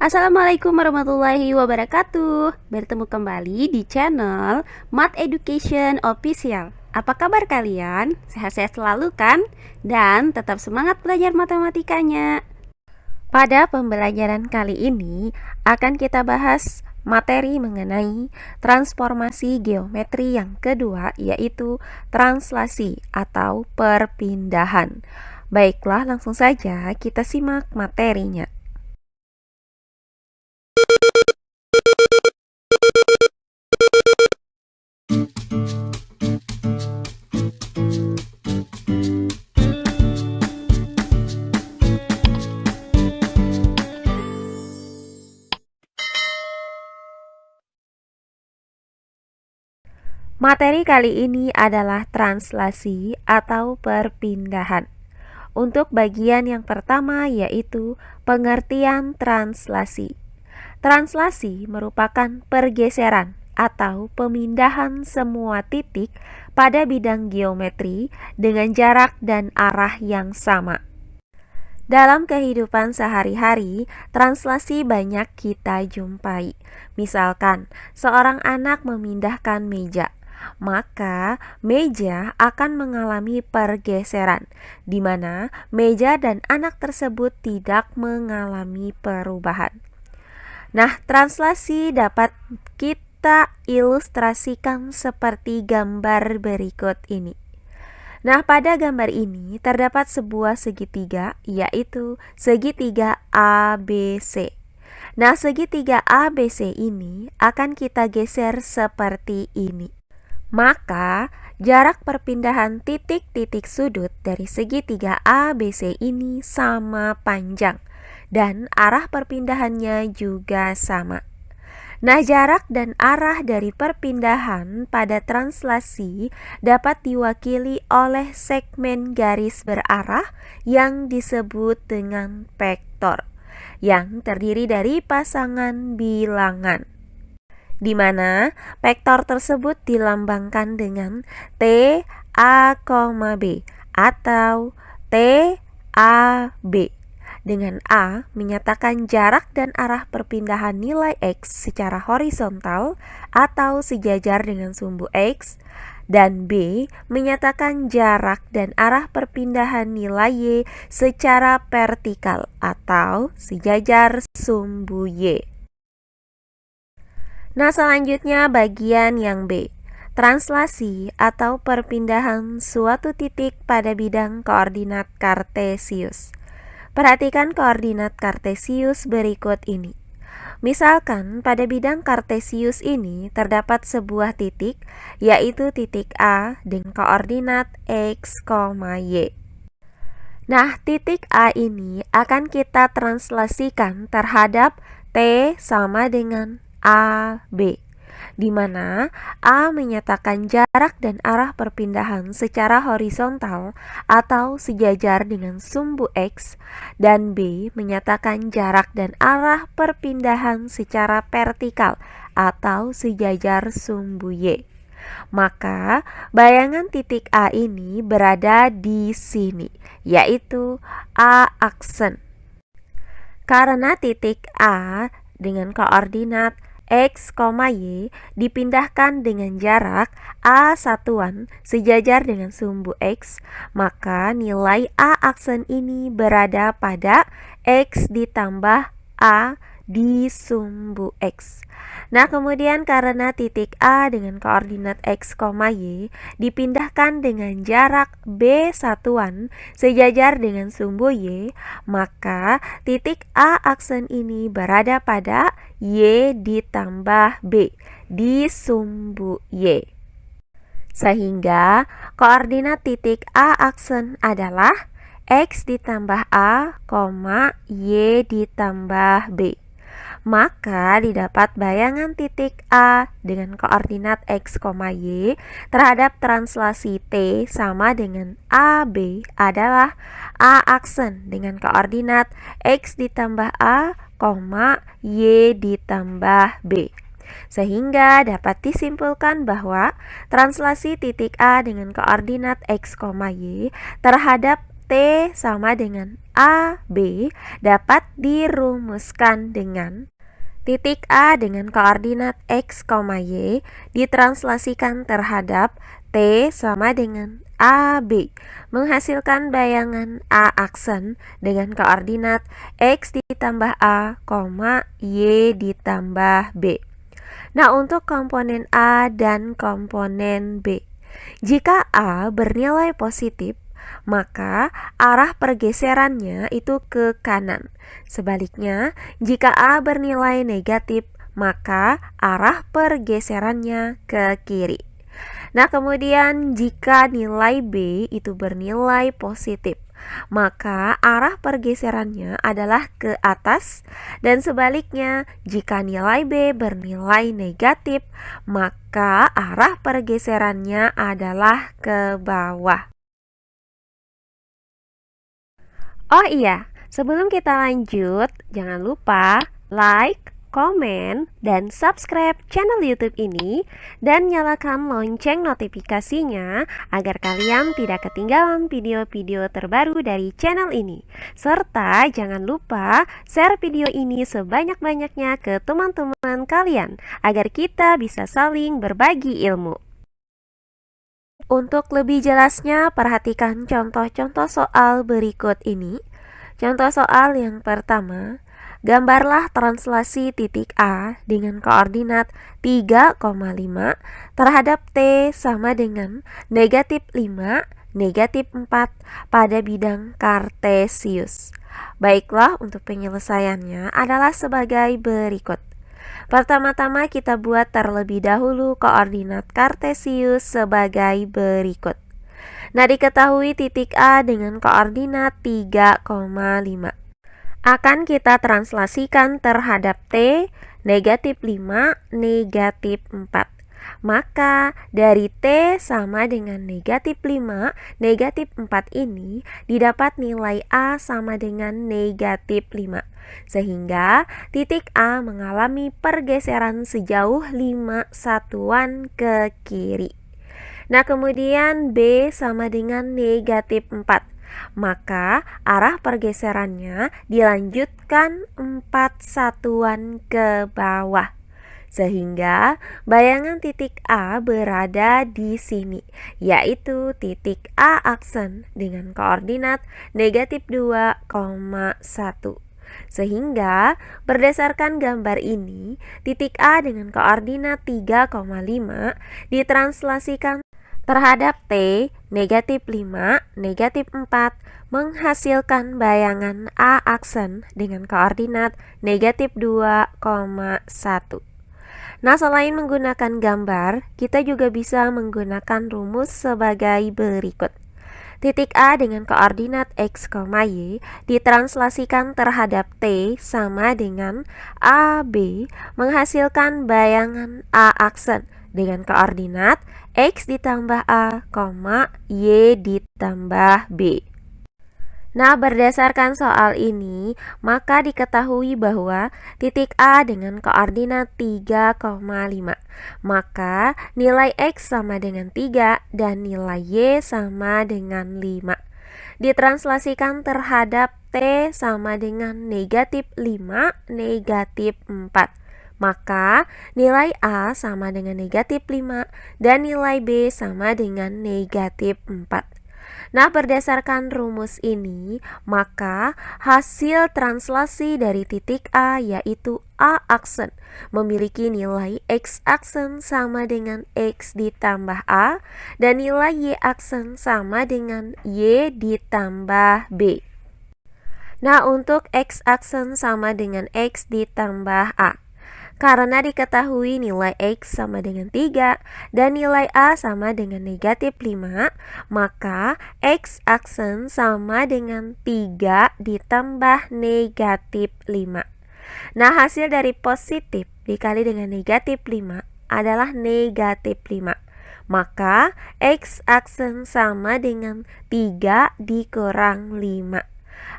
Assalamualaikum warahmatullahi wabarakatuh. Bertemu kembali di channel Math Education Official. Apa kabar kalian? Sehat-sehat selalu kan? Dan tetap semangat belajar matematikanya. Pada pembelajaran kali ini akan kita bahas materi mengenai transformasi geometri yang kedua, yaitu translasi atau perpindahan. Baiklah, langsung saja kita simak materinya. Materi kali ini adalah translasi atau perpindahan. Untuk bagian yang pertama yaitu pengertian translasi. Translasi merupakan pergeseran atau pemindahan semua titik pada bidang geometri dengan jarak dan arah yang sama. Dalam kehidupan sehari-hari, translasi banyak kita jumpai. Misalkan, seorang anak memindahkan meja, maka meja akan mengalami pergeseran, di mana meja dan anak tersebut tidak mengalami perubahan. Nah, translasi dapat kita ilustrasikan seperti gambar berikut ini. Nah, pada gambar ini terdapat sebuah segitiga, yaitu segitiga ABC. Nah, segitiga ABC ini akan kita geser seperti ini. Maka, jarak perpindahan titik-titik sudut dari segitiga ABC ini sama panjang, dan arah perpindahannya juga sama. Nah, jarak dan arah dari perpindahan pada translasi dapat diwakili oleh segmen garis berarah yang disebut dengan vektor, yang terdiri dari pasangan bilangan, di mana vektor tersebut dilambangkan dengan T, A, B atau T, A, B. Dengan A menyatakan jarak dan arah perpindahan nilai X secara horizontal atau sejajar dengan sumbu X, dan B menyatakan jarak dan arah perpindahan nilai Y secara vertikal atau sejajar sumbu Y. Nah, selanjutnya bagian yang B, translasi atau perpindahan suatu titik pada bidang koordinat kartesius. Perhatikan koordinat kartesius berikut ini. Misalkan pada bidang kartesius ini terdapat sebuah titik, yaitu titik A dengan koordinat X, Y. Nah, titik A ini akan kita translasikan terhadap T sama dengan AB, di mana A menyatakan jarak dan arah perpindahan secara horizontal atau sejajar dengan sumbu X, dan B menyatakan jarak dan arah perpindahan secara vertikal atau sejajar sumbu Y. Maka bayangan titik A ini berada di sini, yaitu A aksen. Karena titik A dengan koordinat X, Y dipindahkan dengan jarak A satuan sejajar dengan sumbu X, maka nilai A aksen ini berada pada X ditambah A di sumbu X. Nah, kemudian karena titik A dengan koordinat X, Y dipindahkan dengan jarak B satuan sejajar dengan sumbu Y, maka titik A aksen ini berada pada Y ditambah B di sumbu Y. Sehingga koordinat titik A aksen adalah X ditambah A, Y ditambah B. Maka didapat bayangan titik A dengan koordinat X, Y terhadap translasi T sama dengan AB adalah A aksen dengan koordinat X ditambah A, Y ditambah B. Sehingga dapat disimpulkan bahwa translasi titik A dengan koordinat X, Y terhadap T sama dengan AB dapat dirumuskan dengan titik A dengan koordinat X, Y ditranslasikan terhadap T sama dengan AB, menghasilkan bayangan A aksen dengan koordinat X ditambah A, Y ditambah B. Nah, untuk komponen A dan komponen B, jika A bernilai positif, maka arah pergeserannya itu ke kanan. Sebaliknya, jika A bernilai negatif, maka arah pergeserannya ke kiri. Nah, kemudian jika nilai B itu bernilai positif, maka arah pergeserannya adalah ke atas, dan sebaliknya jika nilai B bernilai negatif, maka arah pergeserannya adalah ke bawah. Oh iya, sebelum kita lanjut, jangan lupa like, komen, dan subscribe channel YouTube ini dan nyalakan lonceng notifikasinya agar kalian tidak ketinggalan video-video terbaru dari channel ini. Serta jangan lupa share video ini sebanyak-banyaknya ke teman-teman kalian agar kita bisa saling berbagi ilmu. Untuk lebih jelasnya, perhatikan contoh-contoh soal berikut ini. Contoh soal yang pertama, gambarlah translasi titik A dengan koordinat 3,5 terhadap T sama dengan negatif 5, negatif 4 pada bidang kartesius. Baiklah, untuk penyelesaiannya adalah sebagai berikut. Pertama-tama kita buat terlebih dahulu koordinat kartesius sebagai berikut. Nah, diketahui titik A dengan koordinat 3,5 akan kita translasikan terhadap T negatif 5, negatif 4. Maka dari T sama dengan negatif 5, negatif 4 ini didapat nilai A sama dengan negatif 5. Sehingga titik A mengalami pergeseran sejauh 5 satuan ke kiri. Nah, kemudian B sama dengan negatif 4. Maka arah pergeserannya dilanjutkan 4 satuan ke bawah. Sehingga bayangan titik A berada di sini, yaitu titik A aksen dengan koordinat negatif 2,1. Sehingga berdasarkan gambar ini, titik A dengan koordinat 3,5 ditranslasikan terhadap T negatif 5, negatif 4 menghasilkan bayangan A aksen dengan koordinat negatif 2,1. Nah, selain menggunakan gambar, kita juga bisa menggunakan rumus sebagai berikut. Titik A dengan koordinat X, Y ditranslasikan terhadap T sama dengan AB menghasilkan bayangan A aksen dengan koordinat X ditambah A, Y ditambah B. Nah, berdasarkan soal ini, maka diketahui bahwa titik A dengan koordinat 3,5. Maka nilai X sama dengan 3 dan nilai Y sama dengan 5. Ditranslasikan terhadap T sama dengan negatif 5, negatif 4. Maka nilai A sama dengan negatif 5 dan nilai B sama dengan negatif 4. Nah, berdasarkan rumus ini, maka hasil translasi dari titik A yaitu A aksen memiliki nilai X aksen sama dengan X ditambah A dan nilai Y aksen sama dengan Y ditambah B. Nah, untuk X aksen sama dengan X ditambah A, karena diketahui nilai X sama dengan 3 dan nilai A sama dengan negatif 5, maka X aksen sama dengan 3 ditambah negatif 5. Nah, hasil dari positif dikali dengan negatif 5 adalah negatif 5. Maka X aksen sama dengan 3 dikurang 5.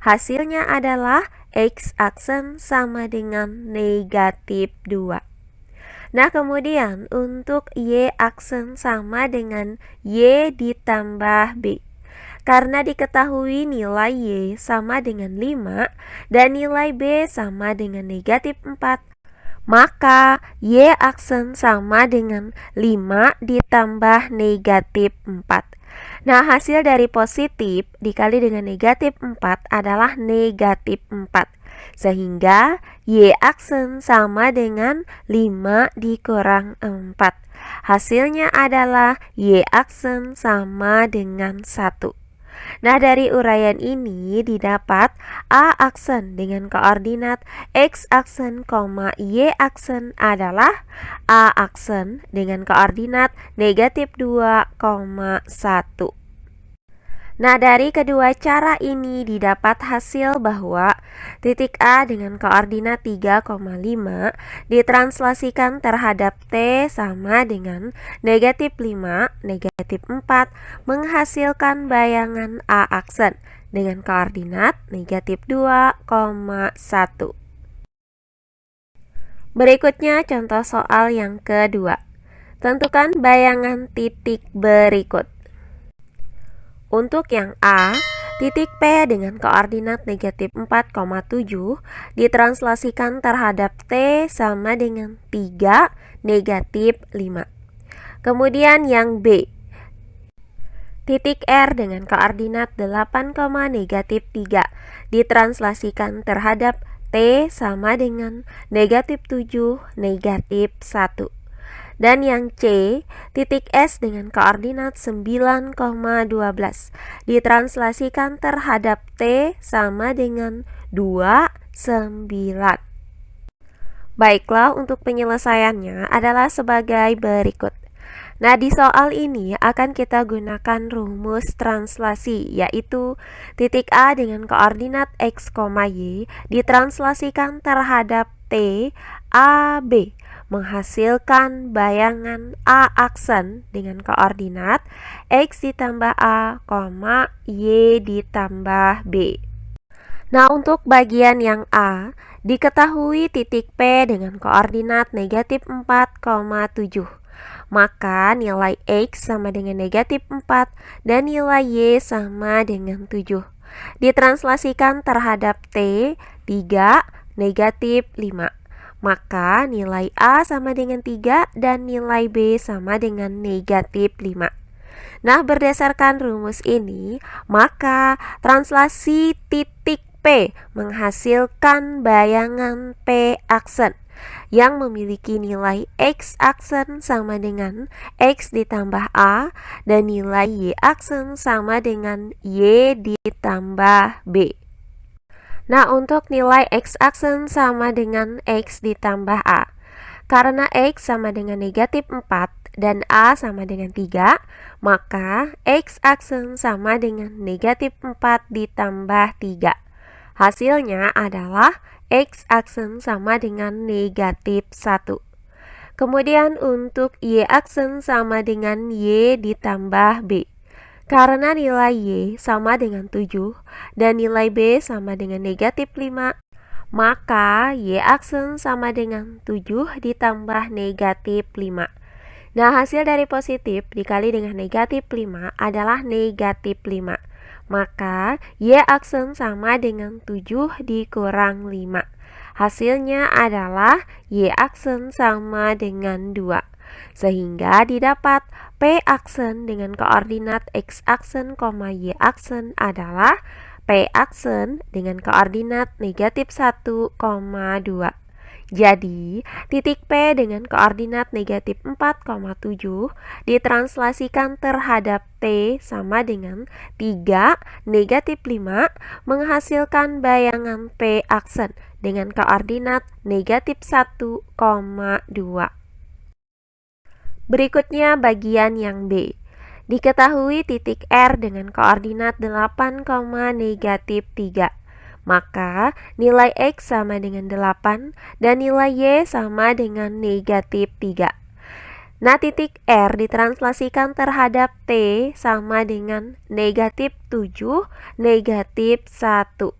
Hasilnya adalah X aksen sama dengan negatif 2. Nah, kemudian untuk Y aksen sama dengan Y ditambah B. Karena diketahui nilai Y sama dengan 5 dan nilai B sama dengan negatif 4, maka Y aksen sama dengan 5 ditambah negatif 4. Nah, hasil dari positif dikali dengan negatif 4 adalah negatif 4. Sehingga Y aksen sama dengan 5 dikurang 4. Hasilnya adalah Y aksen sama dengan 1. Nah, dari uraian ini didapat A aksen dengan koordinat X aksen, Y aksen adalah A aksen dengan koordinat negatif 2,1. Nah, dari kedua cara ini didapat hasil bahwa titik A dengan koordinat 3,5 ditranslasikan terhadap T sama dengan negatif 5, negatif 4, menghasilkan bayangan A aksen dengan koordinat negatif 2,1. Berikutnya contoh soal yang kedua. Tentukan bayangan titik berikut. Untuk yang A, titik P dengan koordinat negatif 4,7 ditranslasikan terhadap T sama dengan 3, negatif 5. Kemudian yang B, titik R dengan koordinat 8, negatif 3 ditranslasikan terhadap T sama dengan negatif 7, negatif 1. Dan yang C, titik S dengan koordinat 9,12 ditranslasikan terhadap T sama dengan 2, 9. Baiklah, untuk penyelesaiannya adalah sebagai berikut. Nah, di soal ini akan kita gunakan rumus translasi, yaitu titik A dengan koordinat X, Y ditranslasikan terhadap T, A, B, menghasilkan bayangan A aksen dengan koordinat X ditambah A, Y ditambah B. Nah, untuk bagian yang A, diketahui titik P dengan koordinat negatif 4,7. Maka nilai X sama dengan negatif 4 dan nilai Y sama dengan 7. Ditranslasikan terhadap T, 3, negatif 5. Maka nilai A sama dengan 3 dan nilai B sama dengan negatif 5. Nah, berdasarkan rumus ini, maka translasi titik P menghasilkan bayangan P aksen yang memiliki nilai X aksen sama dengan X ditambah A dan nilai Y aksen sama dengan Y ditambah B. Nah, untuk nilai X aksen sama dengan X ditambah A, karena X sama dengan negatif 4 dan A sama dengan 3, maka X aksen sama dengan negatif 4 ditambah 3. Hasilnya adalah X aksen sama dengan negatif 1. Kemudian untuk Y aksen sama dengan Y ditambah B. Karena nilai Y sama dengan 7 dan nilai B sama dengan negatif 5, maka Y aksen sama dengan 7 ditambah negatif 5. Nah, hasil dari positif dikali dengan negatif 5 adalah negatif 5. Maka Y aksen sama dengan 7 dikurang 5. Hasilnya adalah Y aksen sama dengan 2. Sehingga didapat P aksen dengan koordinat X aksen, Y aksen adalah P aksen dengan koordinat negatif 1,2. Jadi, titik P dengan koordinat negatif 4,7 ditranslasikan terhadap T sama dengan 3, negatif 5, menghasilkan bayangan P aksen dengan koordinat negatif 1,2. Berikutnya bagian yang B. Diketahui titik R dengan koordinat 8, negatif 3. Maka nilai X sama dengan 8 dan nilai Y sama dengan negatif 3. Nah, titik R ditranslasikan terhadap T sama dengan negatif 7, negatif 1.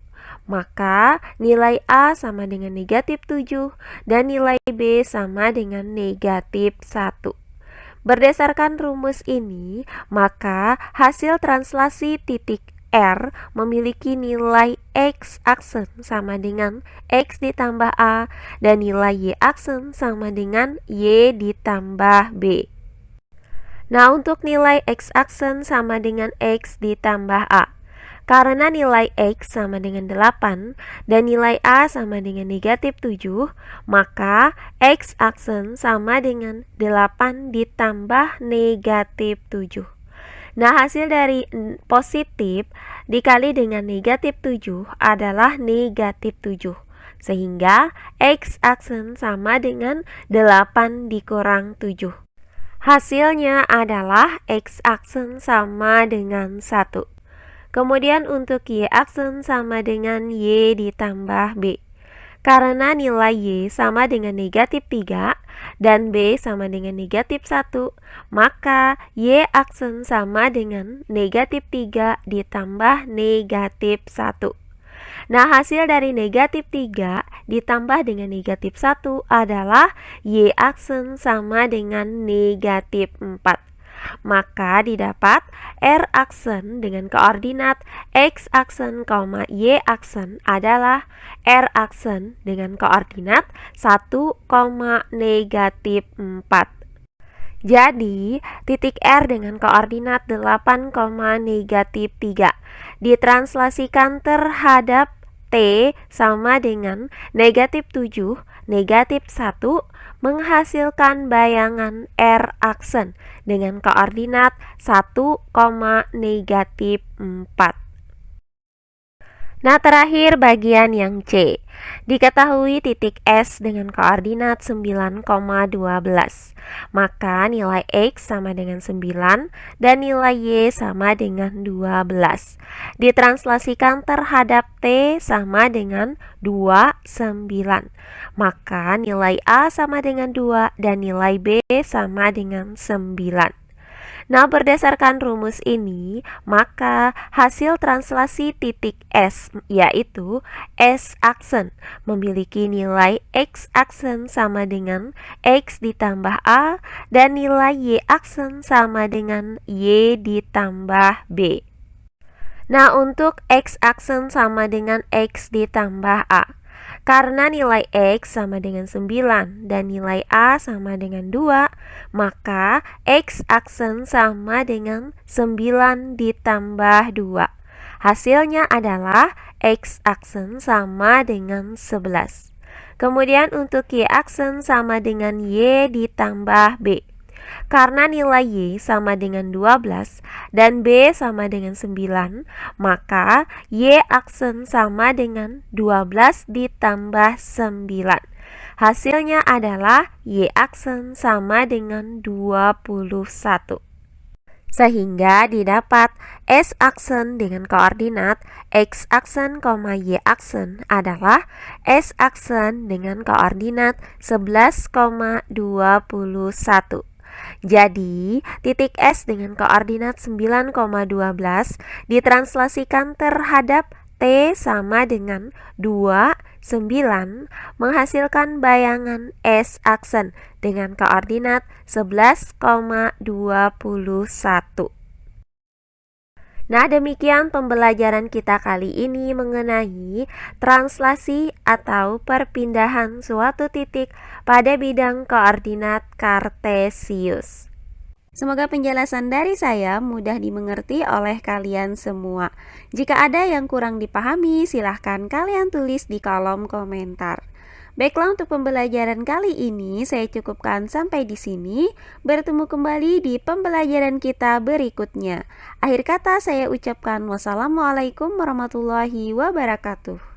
Maka nilai A sama dengan negatif 7 dan nilai B sama dengan negatif 1. Berdasarkan rumus ini, maka hasil translasi titik R memiliki nilai X aksen sama dengan X ditambah A dan nilai Y aksen sama dengan Y ditambah B. Nah, untuk nilai X aksen sama dengan X ditambah A. Karena nilai X sama dengan 8 dan nilai A sama dengan negatif 7, maka X aksen sama dengan 8 ditambah negatif 7. Nah, hasil dari positif dikali dengan negatif 7 adalah negatif 7. Sehingga X aksen sama dengan 8 dikurang 7. Hasilnya adalah X aksen sama dengan 1. Kemudian untuk Y aksen sama dengan Y ditambah B. Karena nilai Y sama dengan negatif 3 dan B sama dengan negatif 1, maka Y aksen sama dengan negatif 3 ditambah negatif 1. Nah, hasil dari negatif 3 ditambah dengan negatif 1 adalah Y aksen sama dengan negatif 4. Maka didapat R aksen dengan koordinat X aksen, Y aksen adalah R aksen dengan koordinat 1, negatif 4. Jadi, titik R dengan koordinat 8, negatif 3 ditranslasikan terhadap T sama dengan negatif 7, negatif 1 menghasilkan bayangan R aksen dengan koordinat 1, negatif 4. Nah, terakhir bagian yang C. Diketahui titik S dengan koordinat 9,12. Maka nilai X sama dengan 9 dan nilai Y sama dengan 12. Ditranslasikan terhadap T sama dengan 29. Maka nilai A sama dengan 2 dan nilai B sama dengan 9. Nah, berdasarkan rumus ini, maka hasil translasi titik S, yaitu S aksen, memiliki nilai X aksen sama dengan X ditambah A dan nilai Y aksen sama dengan Y ditambah B. Nah, untuk X aksen sama dengan X ditambah A. Karena nilai X sama dengan 9 dan nilai A sama dengan 2, maka X aksen sama dengan 9 ditambah 2. Hasilnya adalah X aksen sama dengan 11. Kemudian untuk Y aksen sama dengan Y ditambah B. Karena nilai Y sama dengan 12 dan B sama dengan 9, maka Y aksen sama dengan 12 ditambah 9. Hasilnya adalah Y aksen sama dengan 21. Sehingga didapat S aksen dengan koordinat X aksen, Y aksen adalah S aksen dengan koordinat 11,21. Jadi, titik S dengan koordinat 9,12 ditranslasikan terhadap T sama dengan 2, 9 menghasilkan bayangan S aksen dengan koordinat 11,21. Nah, demikian pembelajaran kita kali ini mengenai translasi atau perpindahan suatu titik pada bidang koordinat kartesius. Semoga penjelasan dari saya mudah dimengerti oleh kalian semua. Jika ada yang kurang dipahami, silahkan kalian tulis di kolom komentar. Baiklah, untuk pembelajaran kali ini saya cukupkan sampai di sini. Bertemu kembali di pembelajaran kita berikutnya. Akhir kata saya ucapkan wassalamualaikum warahmatullahi wabarakatuh.